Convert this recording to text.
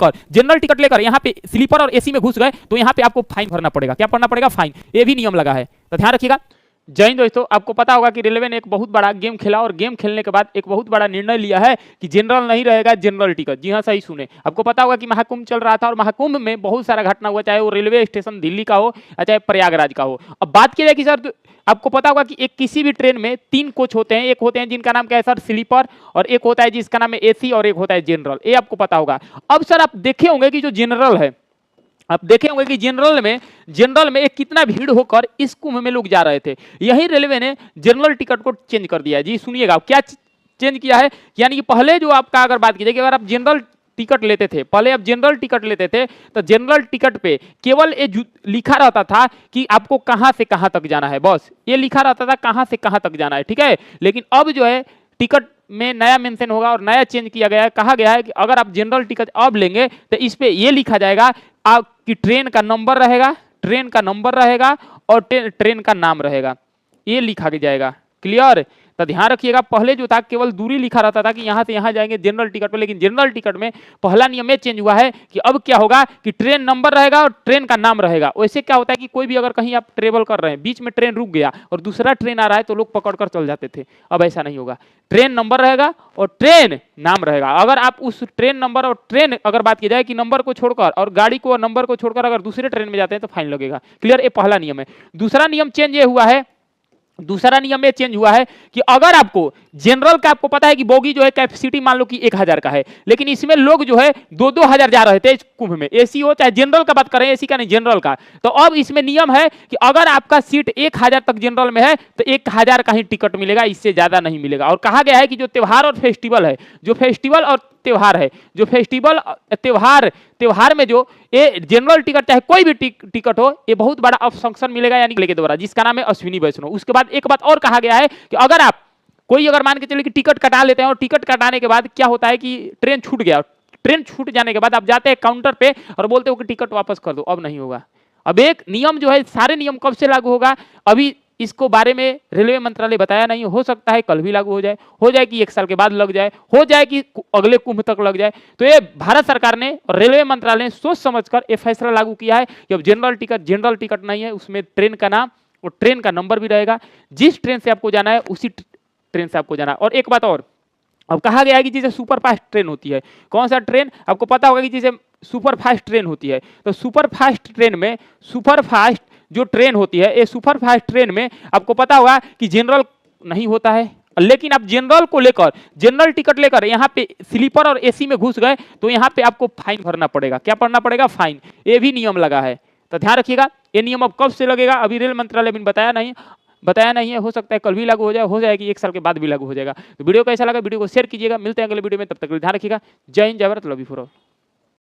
लेकर, general ticket लेकर यहाँ पे स्लीपर और एसी में घुस गए तो यहाँ पे आपको फाइन भरना पड़ेगा। क्या भरना पड़ेगा? फाइन। ये भी नियम लगा है, तो ध्यान रखिएगा। जय हिंद दोस्तों, आपको पता होगा कि रेलवे ने एक बहुत बड़ा गेम खेला और गेम खेलने के बाद एक बहुत बड़ा निर्णय लिया है कि जनरल नहीं रहेगा, जनरल टिकट। जी हाँ, सही सुने। आपको पता होगा कि महाकुंभ चल रहा था और महाकुंभ में बहुत सारा घटना हुआ, चाहे वो रेलवे स्टेशन दिल्ली का हो चाहे प्रयागराज का हो। अब बात की जाए कि सर आपको पता होगा कि एक किसी भी ट्रेन में 3 कोच होते हैं। एक होते हैं जिनका नाम क्या है सर? स्लीपर, और एक होता है जिसका नाम है एसी, और एक होता है जनरल। ये आपको पता होगा। अब सर आप देखे होंगे कि जो जनरल है, आप देखे होंगे कि जनरल में एक कितना भीड़ होकर इस कुंभ में लोग जा रहे थे। यही रेलवे ने जनरल टिकट को चेंज कर दिया है। जी सुनिएगा, क्या चेंज किया है? यानी कि पहले जो आपका अगर बात कीजिए कि अगर आप जनरल टिकट लेते थे, पहले आप जनरल टिकट लेते थे तो जनरल टिकट पे केवल ये लिखा रहता था कि आपको कहां से कहां तक जाना है, बस ये लिखा रहता था कहां से कहां तक जाना है, ठीक है। लेकिन अब जो है टिकट में नया मेंशन होगा और नया चेंज किया गया है। कहा गया है कि अगर आप जनरल टिकट अब लेंगे तो इस पे ये लिखा जाएगा आपकी ट्रेन का नंबर रहेगा, ट्रेन का नंबर रहेगा और ट्रेन का नाम रहेगा, ये लिखा जाएगा। क्लियर? तो ध्यान रखिएगा, पहले जो था केवल दूरी लिखा रहता था कि यहां से यहां जाएंगे जनरल टिकट पे, लेकिन जनरल टिकट में पहला नियम ये चेंज हुआ है कि अब क्या होगा कि ट्रेन नंबर रहेगा और ट्रेन का नाम रहेगा। वैसे क्या होता है कि कोई भी अगर कहीं आप ट्रेवल कर रहे हैं, बीच में ट्रेन रुक गया और दूसरा ट्रेन आ रहा है तो लोग पकड़कर चल जाते थे। अब ऐसा नहीं होगा, ट्रेन नंबर रहेगा और ट्रेन नाम रहेगा। अगर आप उस ट्रेन नंबर और ट्रेन अगर बात की जाए कि नंबर को छोड़कर और गाड़ी को और नंबर को छोड़कर अगर दूसरे ट्रेन में जाते हैं तो फाइन लगेगा। क्लियर? ये पहला नियम है। दूसरा नियम चेंज ये हुआ है, दूसरा नियम में चेंज हुआ है कि अगर आपको जनरल का, आपको पता है कि बोगी जो है कैपेसिटी मान लो कि 1000 का है, लेकिन इसमें लोग जो है 2-2 हजार जा रहे थे इस कुंभ में, एसी हो चाहे जनरल का बात करें, एसी का नहीं जनरल का। तो अब इसमें नियम है कि अगर आपका सीट 1000 तक जनरल में है तो 1000 का ही टिकट मिलेगा, इससे ज्यादा नहीं मिलेगा। और कहा गया है कि जो त्योहार और फेस्टिवल है, जो फेस्टिवल और त्योहार है, जो फेस्टिवल त्योहार में जो ये जनरल टिकट चाहे कोई भी टिकट हो, ये बहुत बड़ा ऑप्शन मिलेगा यानी के द्वारा, जिसका नाम है अश्विनी वैष्णव। उसके बाद एक बात और कहा गया है कि अगर आप कोई अगर मान के चलिए कि टिकट कटा लेते हैं और टिकट कटाने के बाद क्या होता है कि ट्रेन छूट गया, ट्रेन छूट जाने के बाद आप जाते हैं काउंटर पे और बोलते हो कि टिकट वापस कर दो, अब नहीं होगा। अब एक नियम जो है, सारे नियम कब से लागू होगा अभी इसको बारे में रेलवे मंत्रालय बताया नहीं, हो सकता है कल भी लागू हो जाए कि 1 साल के बाद लग जाए, हो जाए कि अगले कुंभ तक लग जाए। तो ये भारत सरकार ने और रेलवे मंत्रालय ने सोच समझकर ये फैसला लागू किया है कि अब जनरल टिकट नहीं है, उसमें ट्रेन का नाम और ट्रेन का नंबर भी रहेगा। जिस ट्रेन से आपको जाना है उसी ट्रेन से आपको जाना है। और एक बात और, अब कहा गया है कि जैसे सुपर फास्ट ट्रेन होती है, कौन सा ट्रेन आपको पता होगा कि जैसे सुपर फास्ट ट्रेन होती है, तो सुपर फास्ट ट्रेन में सुपर फास्ट जो ट्रेन होती है, ये सुपर फास्ट ट्रेन में आपको पता होगा कि जनरल नहीं होता है, लेकिन आप जनरल को लेकर, जनरल टिकट लेकर यहाँ पे स्लीपर और एसी में घुस गए तो यहाँ पे आपको फाइन भरना पड़ेगा। क्या भरना पड़ेगा? फाइन। ये भी नियम लगा है, तो ध्यान रखिएगा। ये नियम अब कब से लगेगा अभी रेल मंत्रालय ने बताया नहीं है, हो सकता है कल भी लागू हो जाए कि 1 साल के बाद भी लागू हो जाएगा। तो वीडियो कैसा लगा, वीडियो को शेयर कीजिएगा। मिलते हैं अगले वीडियो में, तब तक ध्यान रखिएगा। जय हिंद, जय Bharat, love you for all.